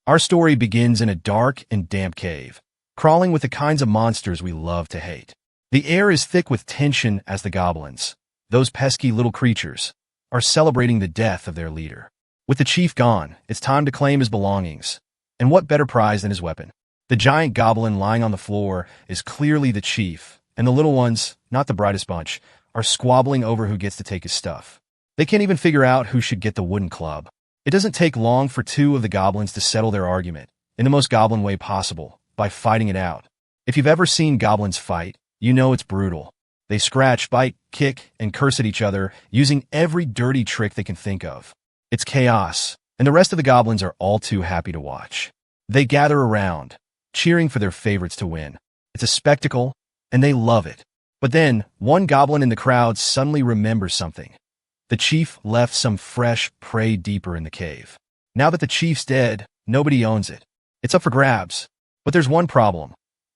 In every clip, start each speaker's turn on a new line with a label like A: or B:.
A: Our story begins in a dark and damp cave, crawling with the kinds of monsters we love to hate. The air is thick with tension as the goblins, those pesky little creatures, are celebrating the death of their leader. With the chief gone, it's time to claim his belongings. And what better prize than his weapon? The giant goblin lying on the floor is clearly the chief, and the little ones, not the brightest bunch, are squabbling over who gets to take his stuff. They can't even figure out who should get the wooden club. It doesn't take long for two of the goblins to settle their argument, in the most goblin way possible, by fighting it out. If you've ever seen goblins fight, you know it's brutal. They scratch, bite, kick, and curse at each other, using every dirty trick they can think of. It's chaos, and the rest of the goblins are all too happy to watch. They gather around, cheering for their favorites to win. It's a spectacle, and they love it. But then, one goblin in the crowd suddenly remembers something. The chief left some fresh prey deeper in the cave. Now that the chief's dead, nobody owns it. It's up for grabs. But there's one problem.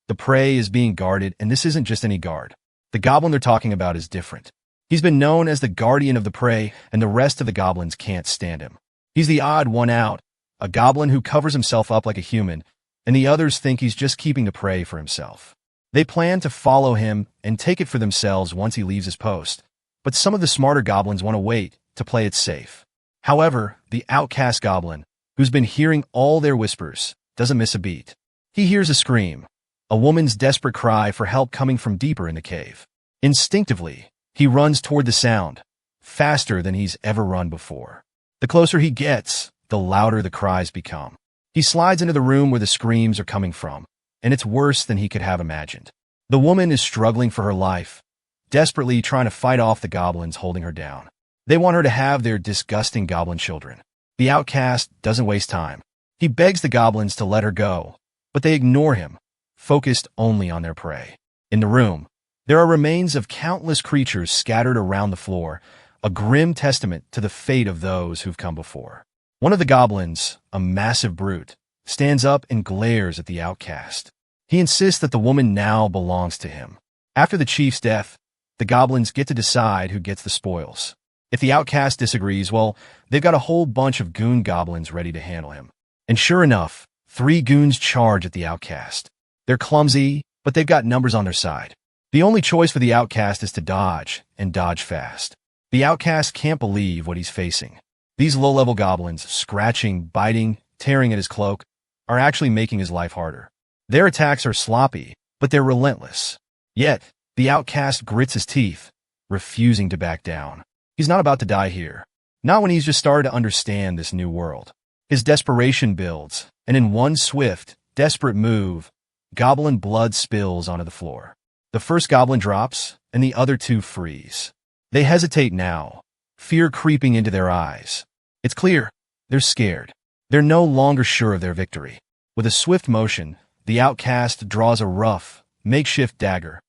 A: The prey is being guarded, and this isn't just any guard. The goblin they're talking about is different. He's been known as the guardian of the prey, and the rest of the goblins can't stand him. He's the odd one out, a goblin who covers himself up like a human, and the others think he's just keeping the prey for himself. They plan to follow him and take it for themselves once he leaves his post. But some of the smarter goblins want to wait to play it safe. However, the outcast goblin, who's been hearing all their whispers, doesn't miss a beat. He hears a scream, a woman's desperate cry for help coming from deeper in the cave. Instinctively, he runs toward the sound, faster than he's ever run before. The closer he gets, the louder the cries become. He slides into the room where the screams are coming from, and it's worse than he could have imagined. The woman is struggling for her life, desperately trying to fight off the goblins holding her down. They want her to have their disgusting goblin children. The outcast doesn't waste time. He begs the goblins to let her go, but they ignore him, focused only on their prey. In the room, there are remains of countless creatures scattered around the floor, a grim testament to the fate of those who've come before. One of the goblins, a massive brute, stands up and glares at the outcast. He insists that the woman now belongs to him. After the chief's death, the goblins get to decide who gets the spoils. If the outcast disagrees, well, they've got a whole bunch of goon goblins ready to handle him. And sure enough, 3 goons charge at the outcast. They're clumsy, but they've got numbers on their side. The only choice for the outcast is to dodge, and dodge fast. The outcast can't believe what he's facing. These low-level goblins, scratching, biting, tearing at his cloak, are actually making his life harder. Their attacks are sloppy, but they're relentless. Yet, the outcast grits his teeth, refusing to back down. He's not about to die here. Not when he's just started to understand this new world. His desperation builds, and in one swift, desperate move, goblin blood spills onto the floor. The first goblin drops, and the other 2 freeze. They hesitate now, fear creeping into their eyes. It's clear, they're scared. They're no longer sure of their victory. With a swift motion, the outcast draws a rough, makeshift dagger,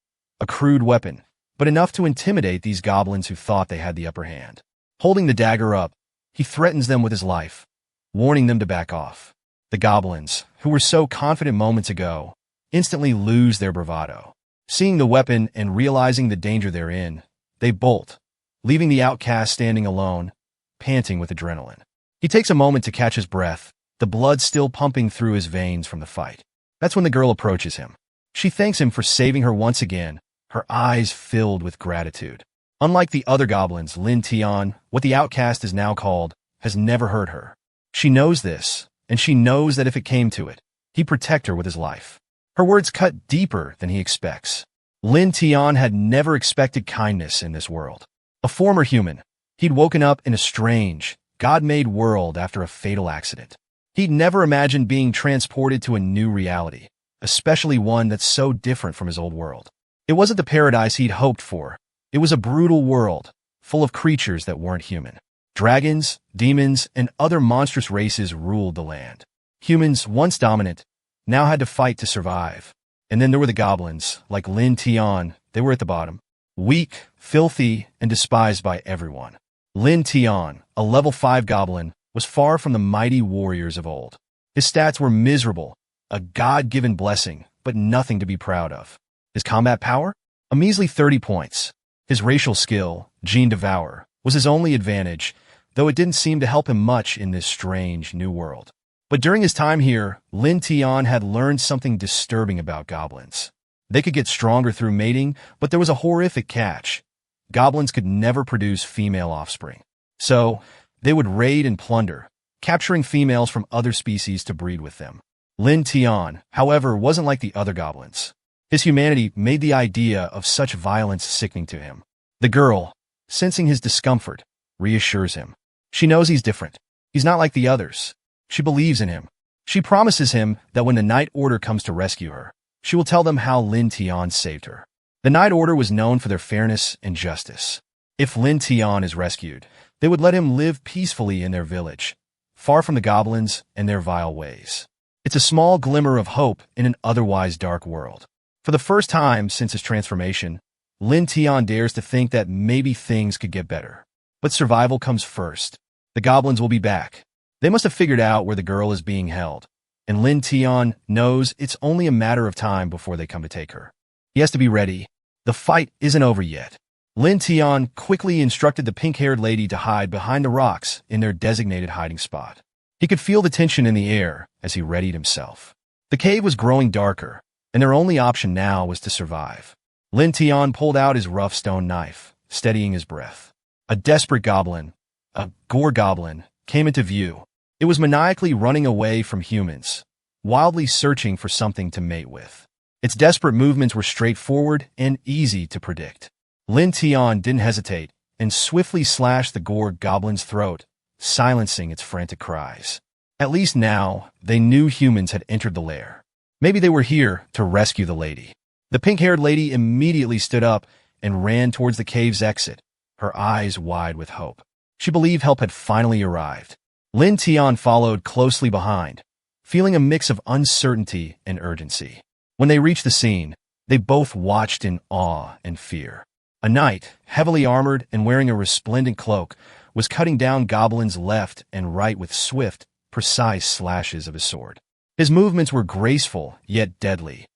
A: a crude weapon, but enough to intimidate these goblins who thought they had the upper hand. Holding the dagger up, he threatens them with his life, warning them to back off. The goblins, who were so confident moments ago, instantly lose their bravado. Seeing the weapon and realizing the danger they're in, they bolt, leaving the outcast standing alone, panting with adrenaline. He takes a moment to catch his breath, the blood still pumping through his veins from the fight. That's when the girl approaches him. She thanks him for saving her once again, her eyes filled with gratitude. Unlike the other goblins, Lin Tian, what the outcast is now called, has never hurt her. She knows this, and she knows that if it came to it, he'd protect her with his life. Her words cut deeper than he expects. Lin Tian had never expected kindness in this world. A former human, he'd woken up in a strange, God-made world after a fatal accident. He'd never imagined being transported to a new reality, especially one that's so different from his old world. It wasn't the paradise he'd hoped for. It was a brutal world, full of creatures that weren't human. Dragons, demons, and other monstrous races ruled the land. Humans, once dominant, now had to fight to survive. And then there were the goblins, like Lin Tian. They were at the bottom. Weak, filthy, and despised by everyone. Lin Tian, a level 5 goblin, was far from the mighty warriors of old. His stats were miserable, a God-given blessing, but nothing to be proud of. His combat power? A measly 30 points. His racial skill, Gene Devour, was his only advantage, though it didn't seem to help him much in this strange new world. But during his time here, Lin Tian had learned something disturbing about goblins. They could get stronger through mating, but there was a horrific catch. Goblins could never produce female offspring. So, they would raid and plunder, capturing females from other species to breed with them. Lin Tian, however, wasn't like the other goblins. His humanity made the idea of such violence sickening to him. The girl, sensing his discomfort, reassures him. She knows he's different. He's not like the others. She believes in him. She promises him that when the Night Order comes to rescue her, she will tell them how Lin Tian saved her. The Night Order was known for their fairness and justice. If Lin Tian is rescued, they would let him live peacefully in their village, far from the goblins and their vile ways. It's a small glimmer of hope in an otherwise dark world. For the first time since his transformation, Lin Tian dares to think that maybe things could get better. But survival comes first. The goblins will be back. They must have figured out where the girl is being held, and Lin Tian knows it's only a matter of time before they come to take her. He has to be ready. The fight isn't over yet. Lin Tian quickly instructed the pink-haired lady to hide behind the rocks in their designated hiding spot. He could feel the tension in the air as he readied himself. The cave was growing darker, and their only option now was to survive. Lin Tian pulled out his rough stone knife, steadying his breath. A desperate goblin, a gore goblin, came into view. It was maniacally running away from humans, wildly searching for something to mate with. Its desperate movements were straightforward and easy to predict. Lin Tian didn't hesitate and swiftly slashed the gore goblin's throat, silencing its frantic cries. At least now, they knew humans had entered the lair. Maybe they were here to rescue the lady. The pink-haired lady immediately stood up and ran towards the cave's exit, her eyes wide with hope. She believed help had finally arrived. Lin Tian followed closely behind, feeling a mix of uncertainty and urgency. When they reached the scene, they both watched in awe and fear. A knight, heavily armored and wearing a resplendent cloak, was cutting down goblins left and right with swift, precise slashes of his sword. His movements were graceful yet deadly,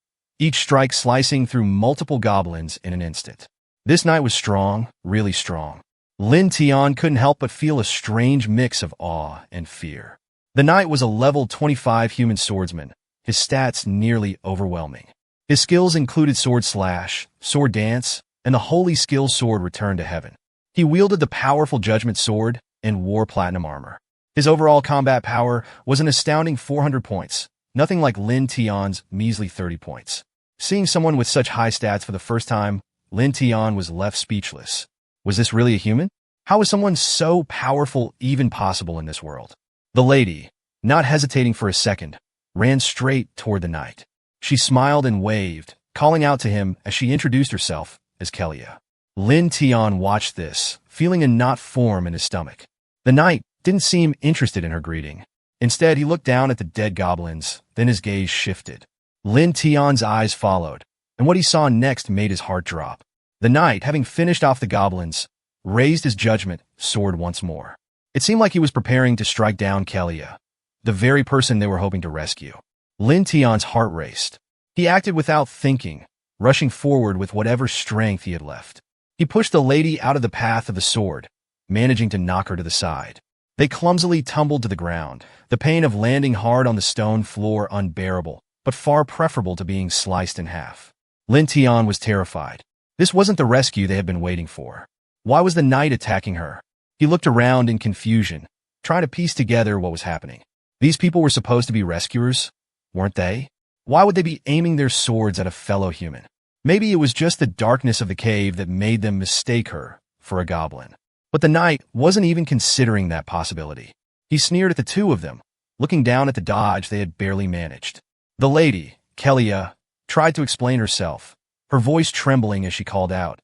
A: each strike slicing through multiple goblins in an instant. This knight was strong, really strong. Lin Tian couldn't help but feel a strange mix of awe and fear. The knight was a level 25 human swordsman, his stats nearly overwhelming. His skills included sword slash, sword dance, and the holy skill sword return to heaven. He wielded the powerful judgment sword and wore platinum armor. His overall combat power was an astounding 400 points, nothing like Lin Tian's measly 30 points. Seeing someone with such high stats for the first time, Lin Tian was left speechless. Was this really a human? How was someone so powerful even possible in this world? The lady, not hesitating for a second, ran straight toward the knight. She smiled and waved, calling out to him as she introduced herself as Yahello. Lin Tian watched this, feeling a knot form in his stomach. The knight didn't seem interested in her greeting. Instead, he looked down at the dead goblins, then his gaze shifted. Lin Tian's eyes followed, and what he saw next made his heart drop. The knight, having finished off the goblins, raised his judgment sword once more. It seemed like he was preparing to strike down Yahello, the very person they were hoping to rescue. Lin Tian's heart raced. He acted without thinking, rushing forward with whatever strength he had left. He pushed the lady out of the path of the sword, managing to knock her to the side. They clumsily tumbled to the ground, the pain of landing hard on the stone floor unbearable, but far preferable to being sliced in half. Lin Tian was terrified. This wasn't the rescue they had been waiting for. Why was the knight attacking her? He looked around in confusion, trying to piece together what was happening. These people were supposed to be rescuers, weren't they? Why would they be aiming their swords at a fellow human? Maybe it was just the darkness of the cave that made them mistake her for a goblin. But the knight wasn't even considering that possibility. He sneered at the two of them, looking down at the dodge they had barely managed. The lady, Yahello, tried to explain herself, her voice trembling as she called out,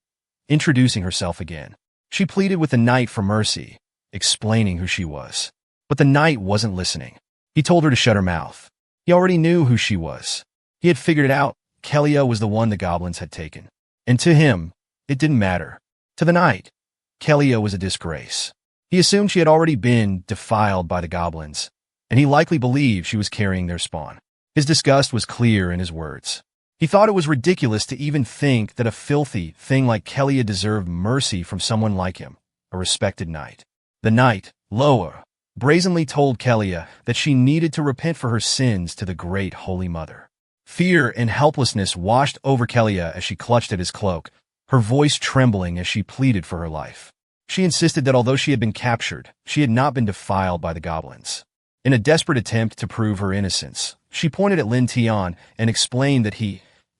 A: introducing herself again. She pleaded with the knight for mercy, explaining who she was. But the knight wasn't listening. He told her to shut her mouth. He already knew who she was. He had figured it out. Yahello was the one the goblins had taken. And to him, it didn't matter. To the knight, Yahello was a disgrace. He assumed she had already been defiled by the goblins, and he likely believed she was carrying their spawn. His disgust was clear in his words. He thought it was ridiculous to even think that a filthy thing like Yahello deserved mercy from someone like him, a respected knight. The knight, lower, brazenly told Kelia that she needed to repent for her sins to the great Holy Mother. Fear and helplessness washed over Kelia as she clutched at his cloak, her voice trembling as she pleaded for her life. She insisted that although she had been captured, she had not been defiled by the goblins. In a desperate attempt to prove her innocence, she pointed at Lin Tian and explained that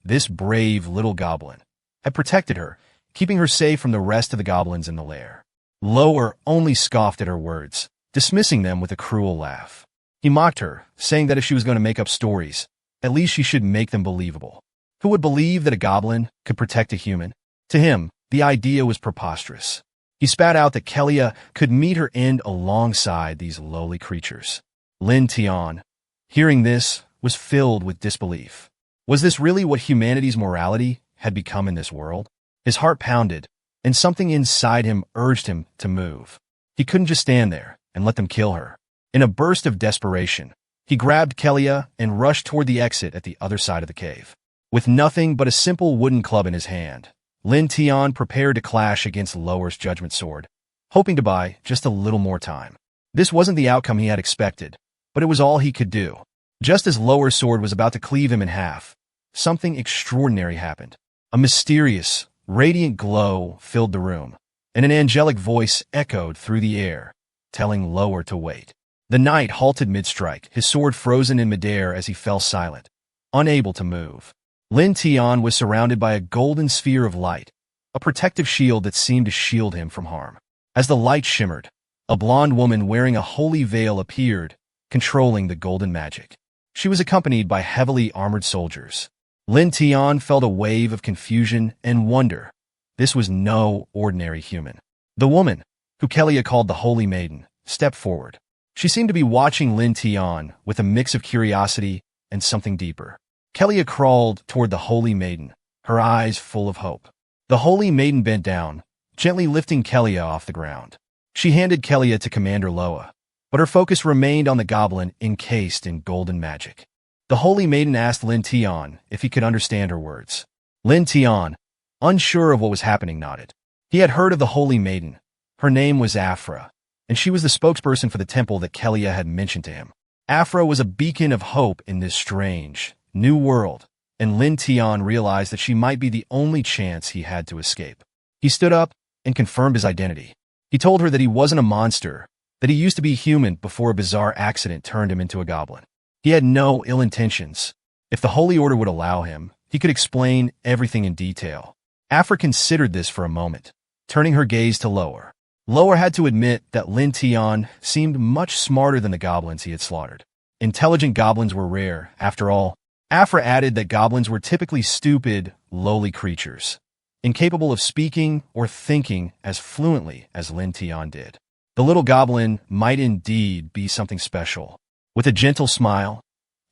A: this brave little goblin, had protected her, keeping her safe from the rest of the goblins in the lair. Lower only scoffed at her words, dismissing them with a cruel laugh. He mocked her, saying that if she was going to make up stories, at least she should make them believable. Who would believe that a goblin could protect a human? To him, the idea was preposterous. He spat out that Kelia could meet her end alongside these lowly creatures. Lin Tian, hearing this, was filled with disbelief. Was this really what humanity's morality had become in this world? His heart pounded, and something inside him urged him to move. He couldn't just stand there and let them kill her. In a burst of desperation, he grabbed Kelia and rushed toward the exit at the other side of the cave. With nothing but a simple wooden club in his hand, Lin Tian prepared to clash against Lower's judgment sword, hoping to buy just a little more time. This wasn't the outcome he had expected, but it was all he could do. Just as Lower's sword was about to cleave him in half, something extraordinary happened. A mysterious, radiant glow filled the room, and an angelic voice echoed through the air, telling Lower to wait. The knight halted mid-strike, his sword frozen in midair as he fell silent, unable to move. Lin Tian was surrounded by a golden sphere of light, a protective shield that seemed to shield him from harm. As the light shimmered, a blonde woman wearing a holy veil appeared, controlling the golden magic. She was accompanied by heavily armored soldiers. Lin Tian felt a wave of confusion and wonder. This was no ordinary human. The woman, who Kelia called the Holy Maiden, stepped forward. She seemed to be watching Lin Tian with a mix of curiosity and something deeper. Kelia crawled toward the Holy Maiden, her eyes full of hope. The Holy Maiden bent down, gently lifting Kelia off the ground. She handed Kelia to Commander Loa, but her focus remained on the goblin encased in golden magic. The Holy Maiden asked Lin Tian if he could understand her words. Lin Tian, unsure of what was happening, nodded. He had heard of the Holy Maiden. Her name was Asura, and she was the spokesperson for the temple that Kelia had mentioned to him. Asura was a beacon of hope in this strange, new world, and Lin Tian realized that she might be the only chance he had to escape. He stood up and confirmed his identity. He told her that he wasn't a monster, that he used to be human before a bizarre accident turned him into a goblin. He had no ill intentions. If the Holy Order would allow him, he could explain everything in detail. Afra considered this for a moment, turning her gaze to Lower. Lower had to admit that Lin Tian seemed much smarter than the goblins he had slaughtered. Intelligent goblins were rare, after all. Afra added that goblins were typically stupid, lowly creatures, incapable of speaking or thinking as fluently as Lin Tian did. The little goblin might indeed be something special. With a gentle smile,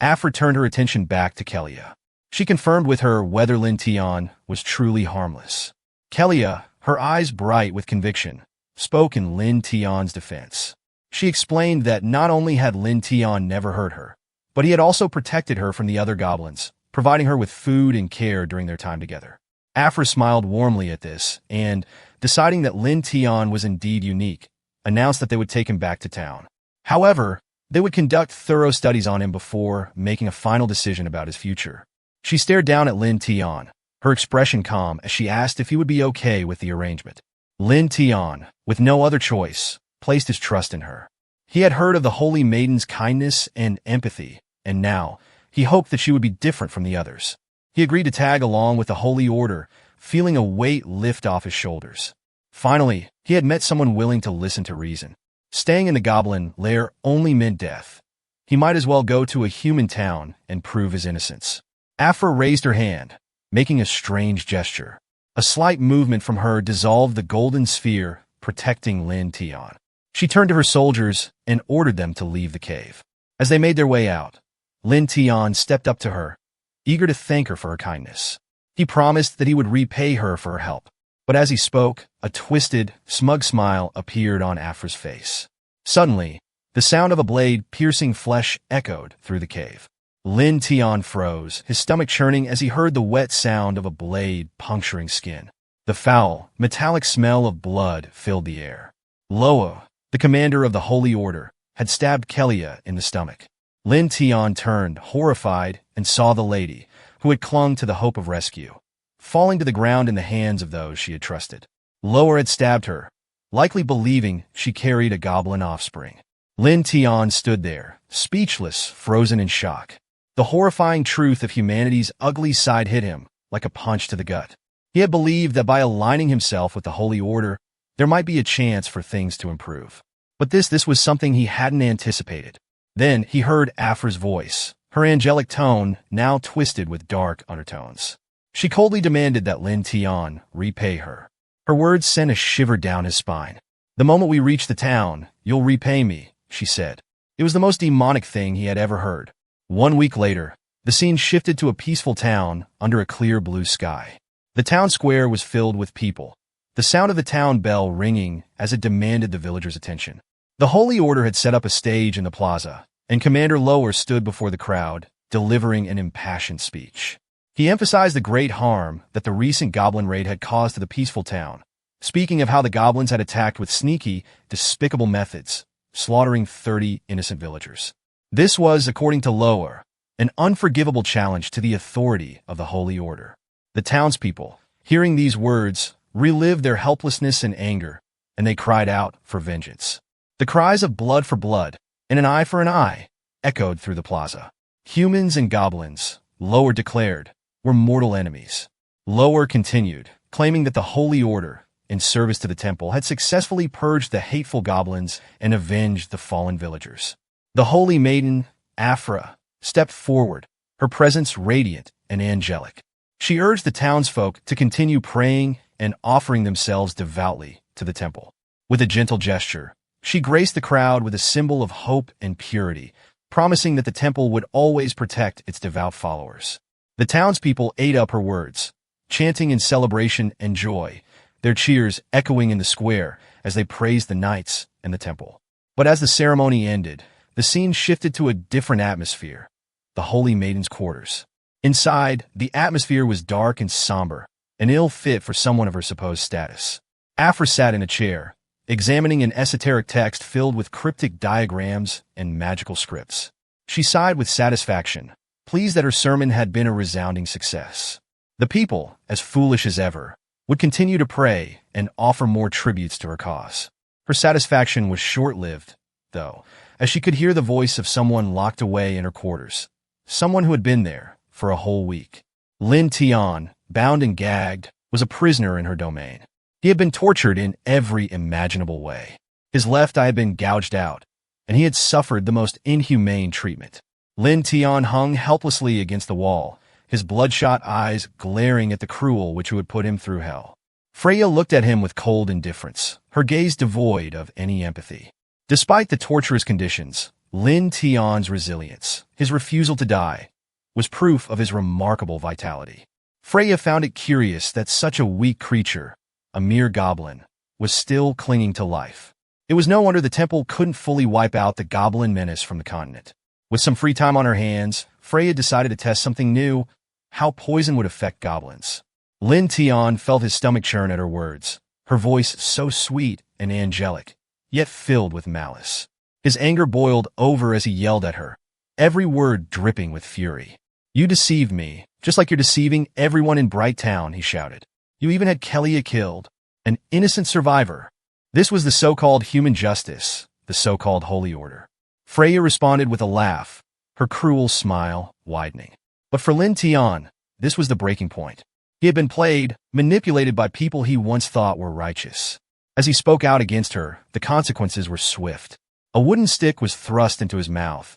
A: Afra turned her attention back to Kelia. She confirmed with her whether Lin Tian was truly harmless. Kelia, her eyes bright with conviction, spoke in Lin Tian's defense. She explained that not only had Lin Tian never hurt her, but he had also protected her from the other goblins, providing her with food and care during their time together. Afra smiled warmly at this and, deciding that Lin Tian was indeed unique, announced that they would take him back to town. However, they would conduct thorough studies on him before making a final decision about his future. She stared down at Lin Tian, her expression calm as she asked if he would be okay with the arrangement. Lin Tian, with no other choice, placed his trust in her. He had heard of the Holy Maiden's kindness and empathy, and now he hoped that she would be different from the others. He agreed to tag along with the Holy Order, feeling a weight lift off his shoulders. Finally, he had met someone willing to listen to reason. Staying in the goblin lair only meant death. He might as well go to a human town and prove his innocence. Afra raised her hand, making a strange gesture. A slight movement from her dissolved the golden sphere, protecting Lin Tian. She turned to her soldiers and ordered them to leave the cave. As they made their way out, Lin Tian stepped up to her, eager to thank her for her kindness. He promised that he would repay her for her help. But as he spoke, a twisted, smug smile appeared on Afra's face. Suddenly, the sound of a blade piercing flesh echoed through the cave. Lin Tian froze, his stomach churning as he heard the wet sound of a blade puncturing skin. The foul, metallic smell of blood filled the air. Loa, the commander of the Holy Order, had stabbed Kelia in the stomach. Lin Tian turned, horrified, and saw the lady, who had clung to the hope of rescue, falling to the ground in the hands of those she had trusted. Lower had stabbed her, likely believing she carried a goblin offspring. Lin Tian stood there, speechless, frozen in shock. The horrifying truth of humanity's ugly side hit him like a punch to the gut. He had believed that by aligning himself with the Holy Order, there might be a chance for things to improve. But this was something he hadn't anticipated. Then he heard Afra's voice, her angelic tone now twisted with dark undertones. She coldly demanded that Lin Tian repay her. Her words sent a shiver down his spine. "The moment we reach the town, you'll repay me," she said. It was the most demonic thing he had ever heard. 1 week later, the scene shifted to a peaceful town under a clear blue sky. The town square was filled with people, the sound of the town bell ringing as it demanded the villagers' attention. The Holy Order had set up a stage in the plaza, and Commander Lower stood before the crowd, delivering an impassioned speech. He emphasized the great harm that the recent goblin raid had caused to the peaceful town, speaking of how the goblins had attacked with sneaky, despicable methods, slaughtering 30 innocent villagers. This was, according to Lower, an unforgivable challenge to the authority of the Holy Order. The townspeople, hearing these words, relived their helplessness and anger, and they cried out for vengeance. The cries of blood for blood and an eye for an eye echoed through the plaza. Humans and goblins, Lower declared, were mortal enemies. Lower continued, claiming that the Holy Order, in service to the temple, had successfully purged the hateful goblins and avenged the fallen villagers. The holy maiden, Asura, stepped forward, her presence radiant and angelic. She urged the townsfolk to continue praying and offering themselves devoutly to the temple. With a gentle gesture, she graced the crowd with a symbol of hope and purity, promising that the temple would always protect its devout followers. The townspeople ate up her words, chanting in celebration and joy, their cheers echoing in the square as they praised the knights and the temple. But as the ceremony ended, the scene shifted to a different atmosphere, the Holy Maiden's quarters. Inside, the atmosphere was dark and somber, an ill fit for someone of her supposed status. Afra sat in a chair, examining an esoteric text filled with cryptic diagrams and magical scripts. She sighed with satisfaction, pleased that her sermon had been a resounding success. The people, as foolish as ever, would continue to pray and offer more tributes to her cause. Her satisfaction was short-lived, though, as she could hear the voice of someone locked away in her quarters, someone who had been there for a whole week. Lin Tian, bound and gagged, was a prisoner in her domain. He had been tortured in every imaginable way. His left eye had been gouged out, and he had suffered the most inhumane treatment. Lin Tian hung helplessly against the wall, his bloodshot eyes glaring at the cruel which would put him through hell. Freya looked at him with cold indifference, her gaze devoid of any empathy. Despite the torturous conditions, Lin Tian's resilience, his refusal to die, was proof of his remarkable vitality. Freya found it curious that such a weak creature, a mere goblin, was still clinging to life. It was no wonder the temple couldn't fully wipe out the goblin menace from the continent. With some free time on her hands, Freya decided to test something new, how poison would affect goblins. Lin Tian felt his stomach churn at her words, her voice so sweet and angelic, yet filled with malice. His anger boiled over as he yelled at her, every word dripping with fury. "You deceived me, just like you're deceiving everyone in Bright Town," he shouted. "You even had Kelia killed, an innocent survivor." This was the so-called human justice, the so-called Holy Order. Freya responded with a laugh, her cruel smile widening. But for Lin Tian, this was the breaking point. He had been played, manipulated by people he once thought were righteous. As he spoke out against her, the consequences were swift. A wooden stick was thrust into his mouth,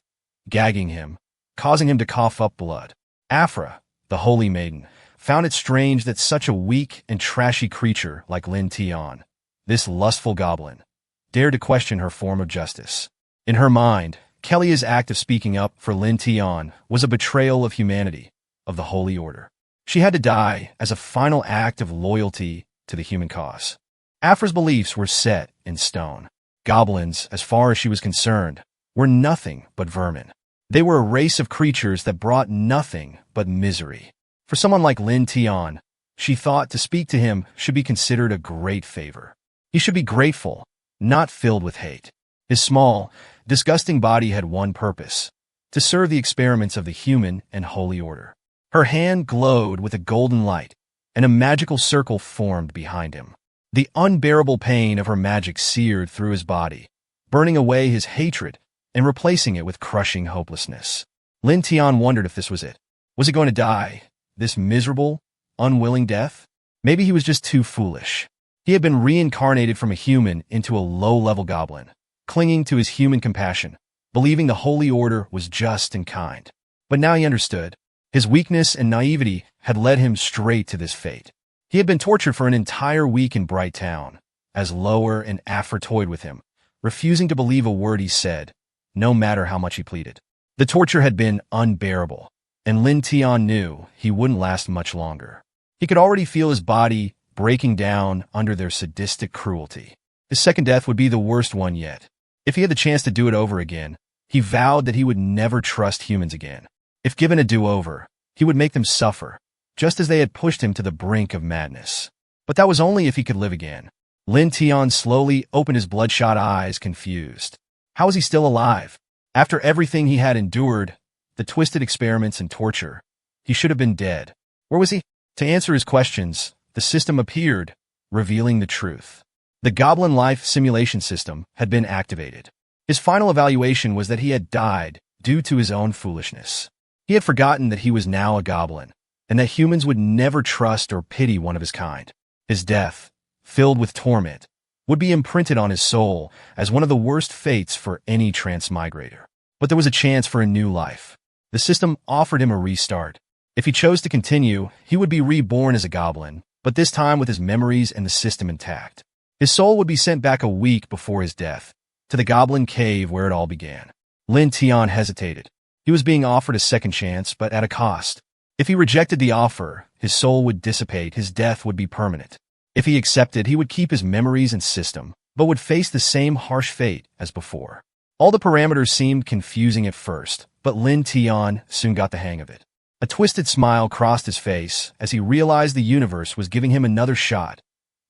A: gagging him, causing him to cough up blood. Afra, the Holy Maiden, found it strange that such a weak and trashy creature like Lin Tian, this lustful goblin, dared to question her form of justice. In her mind, Kelia's act of speaking up for Lin Tian was a betrayal of humanity, of the Holy Order. She had to die as a final act of loyalty to the human cause. Afra's beliefs were set in stone. Goblins, as far as she was concerned, were nothing but vermin. They were a race of creatures that brought nothing but misery. For someone like Lin Tian, she thought to speak to him should be considered a great favor. He should be grateful, not filled with hate. His small, disgusting body had one purpose: to serve the experiments of the human and holy order. Her hand glowed with a golden light, and a magical circle formed behind him. The unbearable pain of her magic seared through his body, burning away his hatred and replacing it with crushing hopelessness. Lin Tian wondered if this was it. Was he going to die? This miserable, unwilling death? Maybe he was just too foolish. He had been reincarnated from a human into a low-level goblin, clinging to his human compassion, believing the holy order was just and kind. But now he understood. His weakness and naivety had led him straight to this fate. He had been tortured for an entire week in Bright Town, as Lower and Afra toyed with him, refusing to believe a word he said, no matter how much he pleaded. The torture had been unbearable, and Lin Tian knew he wouldn't last much longer. He could already feel his body breaking down under their sadistic cruelty. His second death would be the worst one yet. If he had the chance to do it over again, he vowed that he would never trust humans again. If given a do-over, he would make them suffer, just as they had pushed him to the brink of madness. But that was only if he could live again. Lin Tian slowly opened his bloodshot eyes, confused. How was he still alive? After everything he had endured, the twisted experiments and torture, he should have been dead. Where was he? To answer his questions, the system appeared, revealing the truth. The Goblin Life simulation system had been activated. His final evaluation was that he had died due to his own foolishness. He had forgotten that he was now a goblin, and that humans would never trust or pity one of his kind. His death, filled with torment, would be imprinted on his soul as one of the worst fates for any transmigrator. But there was a chance for a new life. The system offered him a restart. If he chose to continue, he would be reborn as a goblin, but this time with his memories and the system intact. His soul would be sent back a week before his death, to the goblin cave where it all began. Lin Tian hesitated. He was being offered a second chance, but at a cost. If he rejected the offer, his soul would dissipate, his death would be permanent. If he accepted, he would keep his memories and system, but would face the same harsh fate as before. All the parameters seemed confusing at first, but Lin Tian soon got the hang of it. A twisted smile crossed his face as he realized the universe was giving him another shot,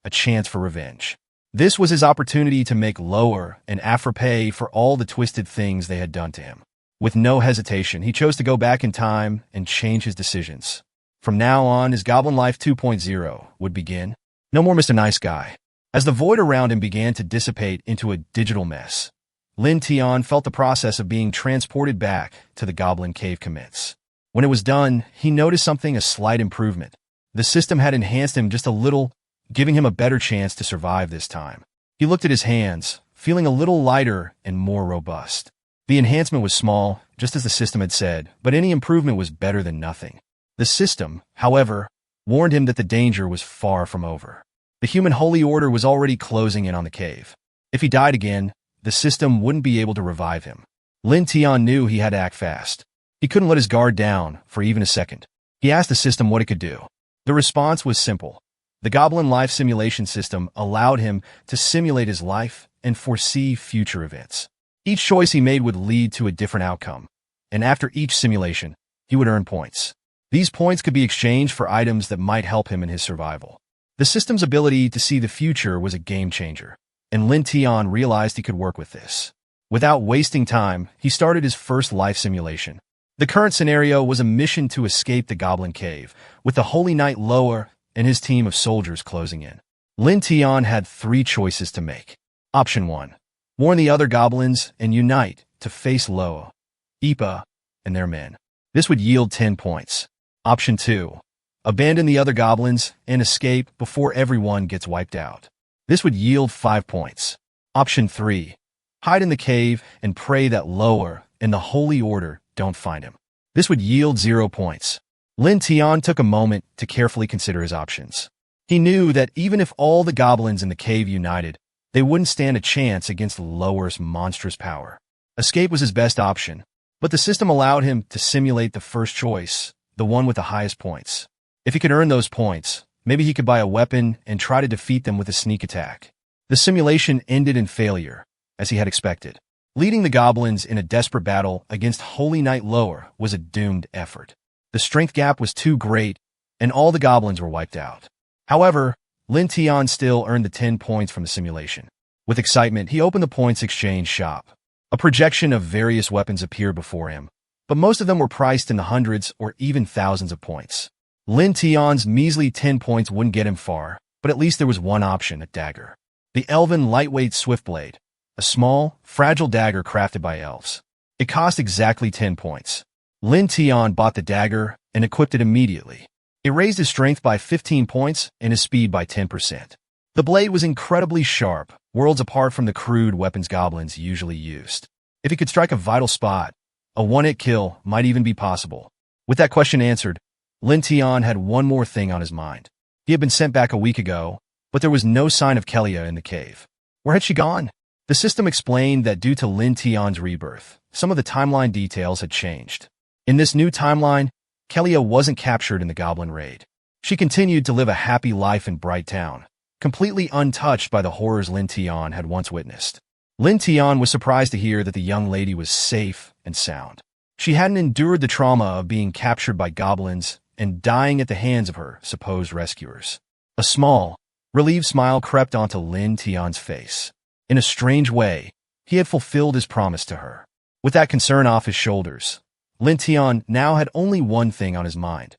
A: a chance for revenge. This was his opportunity to make Lower and Afra pay for all the twisted things they had done to him. With no hesitation, he chose to go back in time and change his decisions. From now on, his Goblin Life 2.0 would begin. No more Mr. Nice Guy. As the void around him began to dissipate into a digital mess, Lin Tian felt the process of being transported back to the Goblin Cave commence. When it was done, he noticed something, a slight improvement. The system had enhanced him just a little, giving him a better chance to survive this time. He looked at his hands, feeling a little lighter and more robust. The enhancement was small, just as the system had said, but any improvement was better than nothing. The system, however, warned him that the danger was far from over. The human holy order was already closing in on the cave. If he died again, the system wouldn't be able to revive him. Lin Tian knew he had to act fast. He couldn't let his guard down for even a second. He asked the system what it could do. The response was simple. The Goblin Life simulation system allowed him to simulate his life and foresee future events. Each choice he made would lead to a different outcome, and after each simulation, he would earn points. These points could be exchanged for items that might help him in his survival. The system's ability to see the future was a game changer, and Lin Tian realized he could work with this. Without wasting time, he started his first life simulation. The current scenario was a mission to escape the Goblin Cave, with the Holy Knight Lower and his team of soldiers closing in. Lin Tian had 3 choices to make. Option 1. Warn the other goblins and unite to face Loa, Ipa, and their men. This would yield 10 points. Option 2. Abandon the other goblins and escape before everyone gets wiped out. This would yield 5 points. Option 3. Hide in the cave and pray that Lower and the Holy Order don't find him. This would yield 0 points. Lin Tian took a moment to carefully consider his options. He knew that even if all the goblins in the cave united, they wouldn't stand a chance against Lower's monstrous power. Escape was his best option, but the system allowed him to simulate the first choice, the one with the highest points. If he could earn those points, maybe he could buy a weapon and try to defeat them with a sneak attack. The simulation ended in failure, as he had expected. Leading the goblins in a desperate battle against Holy Knight Lower was a doomed effort. The strength gap was too great, and all the goblins were wiped out. However, Lin Tian still earned the 10 points from the simulation. With excitement, he opened the points exchange shop. A projection of various weapons appeared before him, but most of them were priced in the hundreds or even thousands of points. Lin Tian's measly 10 points wouldn't get him far, but at least there was one option, a dagger. The elven lightweight swiftblade, a small, fragile dagger crafted by elves. It cost exactly 10 points. Lin Tian bought the dagger and equipped it immediately. It raised his strength by 15 points and his speed by 10%. The blade was incredibly sharp, worlds apart from the crude weapons goblins usually used. If he could strike a vital spot, a one-hit kill might even be possible. With that question answered, Lin Tian had one more thing on his mind. He had been sent back a week ago, but there was no sign of Yahello in the cave. Where had she gone? The system explained that due to Lin Tian's rebirth, some of the timeline details had changed. In this new timeline, Yahello wasn't captured in the Goblin raid. She continued to live a happy life in Bright Town, completely untouched by the horrors Lin Tian had once witnessed. Lin Tian was surprised to hear that the young lady was safe and sound. She hadn't endured the trauma of being captured by goblins and dying at the hands of her supposed rescuers. A small, relieved smile crept onto Lin Tian's face. In a strange way, he had fulfilled his promise to her. With that concern off his shoulders, Lin Tian now had only one thing on his mind: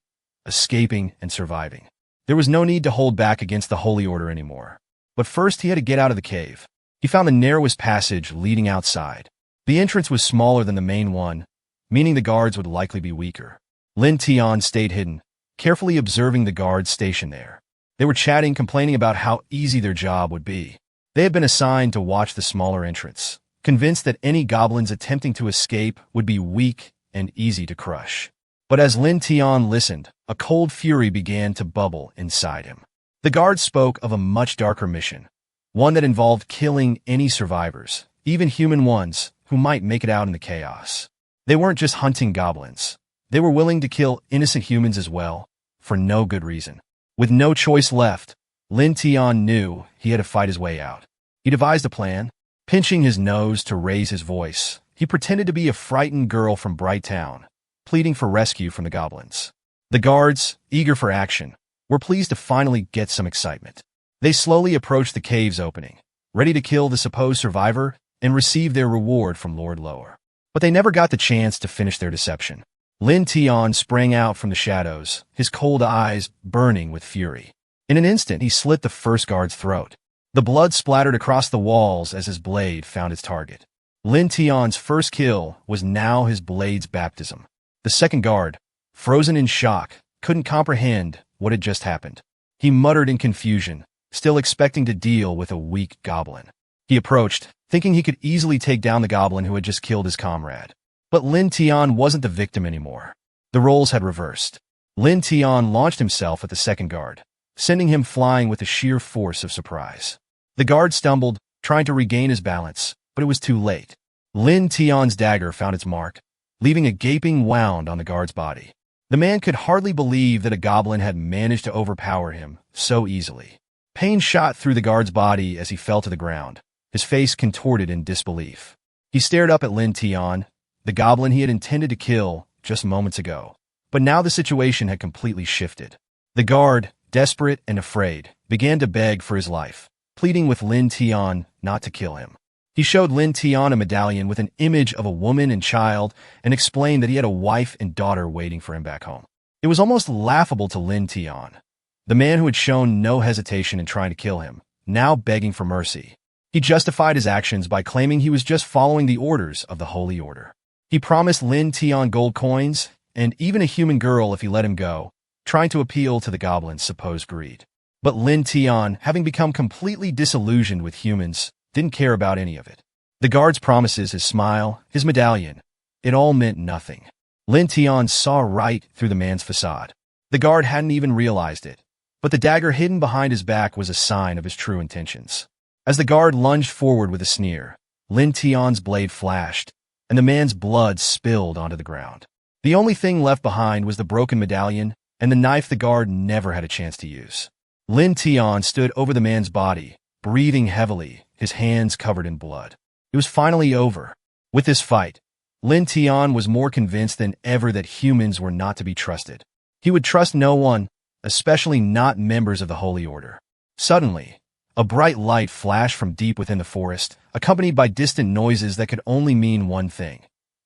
A: escaping and surviving. There was no need to hold back against the Holy Order anymore. But first he had to get out of the cave. He found the narrowest passage leading outside. The entrance was smaller than the main one, meaning the guards would likely be weaker. Lin Tian stayed hidden, carefully observing the guards stationed there. They were chatting, complaining about how easy their job would be. They had been assigned to watch the smaller entrance, convinced that any goblins attempting to escape would be weak and easy to crush. But as Lin Tian listened, a cold fury began to bubble inside him. The guards spoke of a much darker mission, one that involved killing any survivors, even human ones, who might make it out in the chaos. They weren't just hunting goblins. They were willing to kill innocent humans as well, for no good reason. With no choice left, Lin Tian knew he had to fight his way out. He devised a plan. Pinching his nose to raise his voice, he pretended to be a frightened girl from Bright Town, pleading for rescue from the goblins. The guards, eager for action, were pleased to finally get some excitement. They slowly approached the cave's opening, ready to kill the supposed survivor and receive their reward from Lord Lower. But they never got the chance to finish their deception. Lin Tian sprang out from the shadows, his cold eyes burning with fury. In an instant, he slit the first guard's throat. The blood splattered across the walls as his blade found its target. Lin Tian's first kill was now his blade's baptism. The second guard, frozen in shock, couldn't comprehend what had just happened. He muttered in confusion, still expecting to deal with a weak goblin. He approached, thinking he could easily take down the goblin who had just killed his comrade. But Lin Tian wasn't the victim anymore. The roles had reversed. Lin Tian launched himself at the second guard, sending him flying with the sheer force of surprise. The guard stumbled, trying to regain his balance, but it was too late. Lin Tian's dagger found its mark, leaving a gaping wound on the guard's body. The man could hardly believe that a goblin had managed to overpower him so easily. Pain shot through the guard's body as he fell to the ground, his face contorted in disbelief. He stared up at Lin Tian, the goblin he had intended to kill just moments ago. But now the situation had completely shifted. The guard, desperate and afraid, began to beg for his life, pleading with Lin Tian not to kill him. He showed Lin Tian a medallion with an image of a woman and child and explained that he had a wife and daughter waiting for him back home. It was almost laughable to Lin Tian, the man who had shown no hesitation in trying to kill him, now begging for mercy. He justified his actions by claiming he was just following the orders of the Holy Order. He promised Lin Tian gold coins and even a human girl if he let him go, trying to appeal to the goblin's supposed greed. But Lin Tian, having become completely disillusioned with humans, didn't care about any of it. The guard's promises, his smile, his medallion, it all meant nothing. Lin Tian saw right through the man's facade. The guard hadn't even realized it, but the dagger hidden behind his back was a sign of his true intentions. As the guard lunged forward with a sneer, Lin Tian's blade flashed, and the man's blood spilled onto the ground. The only thing left behind was the broken medallion and the knife the guard never had a chance to use. Lin Tian stood over the man's body, breathing heavily, his hands covered in blood. It was finally over. With this fight, Lin Tian was more convinced than ever that humans were not to be trusted. He would trust no one, especially not members of the Holy Order. Suddenly, A bright light flashed from deep within the forest, accompanied by distant noises that could only mean one thing.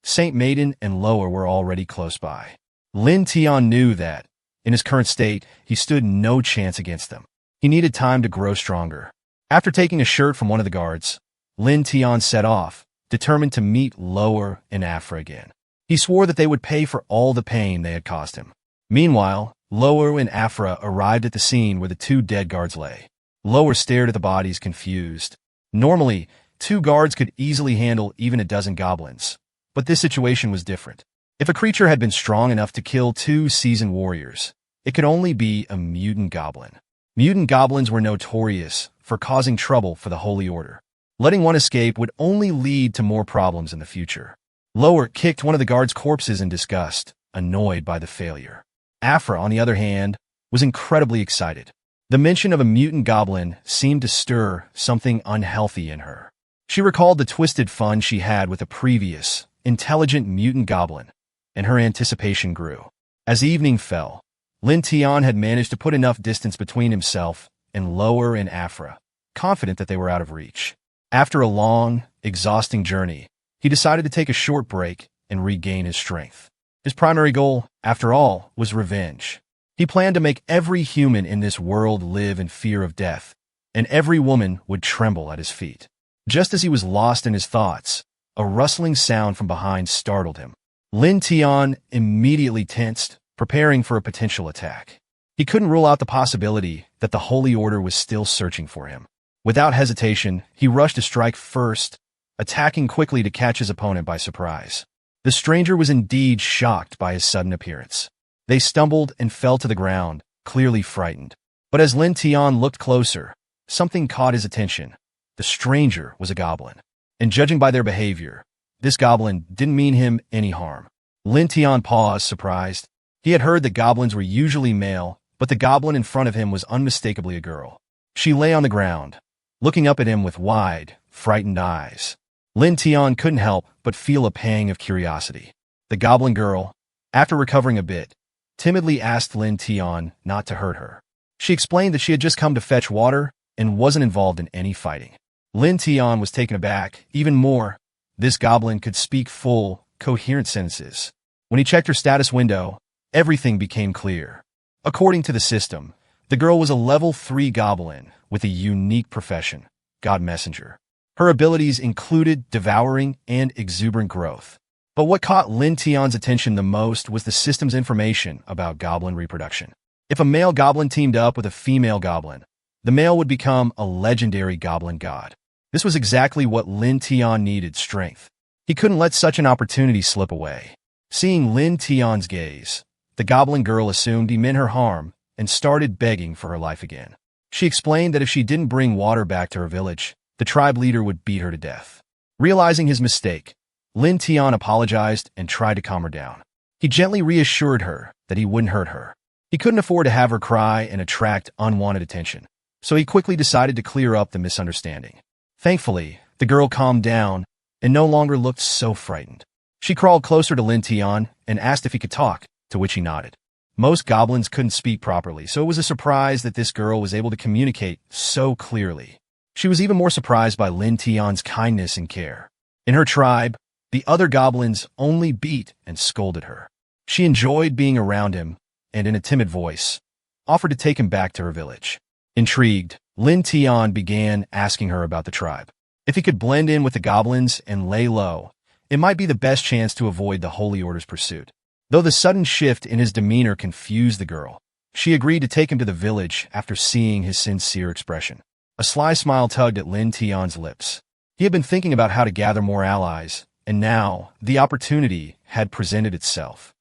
A: Saint Maiden and Loa were already close by. Lin Tian knew that, in his current state, he stood no chance against them. He needed time to grow stronger. After taking a shirt from one of the guards, Lin Tian set off, determined to meet Loa and Afra again. He swore that they would pay for all the pain they had caused him. Meanwhile, Loa and Afra arrived at the scene where the two dead guards lay. Loa stared at the bodies, confused. Normally, 2 guards could easily handle even a dozen goblins, but this situation was different. If a creature had been strong enough to kill 2 seasoned warriors, it could only be a mutant goblin. Mutant goblins were notorious for causing trouble for the Holy Order. Letting one escape would only lead to more problems in the future. Loa kicked one of the guards' corpses in disgust, annoyed by the failure. Afra, on the other hand, was incredibly excited. The mention of a mutant goblin seemed to stir something unhealthy in her. She recalled the twisted fun she had with a previous, intelligent mutant goblin, and her anticipation grew. As evening fell, Lin Tian had managed to put enough distance between himself and Loa and Afra, confident that they were out of reach. After a long, exhausting journey, he decided to take a short break and regain his strength. His primary goal, after all, was revenge. He planned to make every human in this world live in fear of death, and every woman would tremble at his feet. Just as he was lost in his thoughts, a rustling sound from behind startled him. Lin Tian immediately tensed, preparing for a potential attack. He couldn't rule out the possibility that the Holy Order was still searching for him. Without hesitation, he rushed to strike first, attacking quickly to catch his opponent by surprise. The stranger was indeed shocked by his sudden appearance. They stumbled and fell to the ground, clearly frightened. But as Lin Tian looked closer, something caught his attention. The stranger was a goblin. And judging by their behavior, this goblin didn't mean him any harm. Lin Tian paused, surprised. He had heard that goblins were usually male, but the goblin in front of him was unmistakably a girl. She lay on the ground, looking up at him with wide, frightened eyes. Lin Tian couldn't help but feel a pang of curiosity. The goblin girl, after recovering a bit, timidly asked Lin Tian not to hurt her. She explained that she had just come to fetch water and wasn't involved in any fighting. Lin Tian was taken aback. Even more, this goblin could speak full, coherent sentences. When he checked her status window, everything became clear. According to the system, the girl was a level 3 goblin with a unique profession, God Messenger. Her abilities included devouring and exuberant growth. But what caught Lin Tian's attention the most was the system's information about goblin reproduction. If a male goblin teamed up with a female goblin, the male would become a legendary goblin god. This was exactly what Lin Tian needed: strength. He couldn't let such an opportunity slip away. Seeing Lin Tian's gaze, the goblin girl assumed he meant her harm and started begging for her life again. She explained that if she didn't bring water back to her village, the tribe leader would beat her to death. Realizing his mistake, Lin Tian apologized and tried to calm her down. He gently reassured her that he wouldn't hurt her. He couldn't afford to have her cry and attract unwanted attention, so he quickly decided to clear up the misunderstanding. Thankfully, the girl calmed down and no longer looked so frightened. She crawled closer to Lin Tian and asked if he could talk, to which he nodded. Most goblins couldn't speak properly, so it was a surprise that this girl was able to communicate so clearly. She was even more surprised by Lin Tian's kindness and care. In her tribe, the other goblins only beat and scolded her. She enjoyed being around him and, in a timid voice, offered to take him back to her village. Intrigued, Lin Tian began asking her about the tribe. If he could blend in with the goblins and lay low, it might be the best chance to avoid the Holy Order's pursuit. Though the sudden shift in his demeanor confused the girl, she agreed to take him to the village after seeing his sincere expression. A sly smile tugged at Lin Tian's lips. He had been thinking about how to gather more allies, and now the opportunity had presented itself.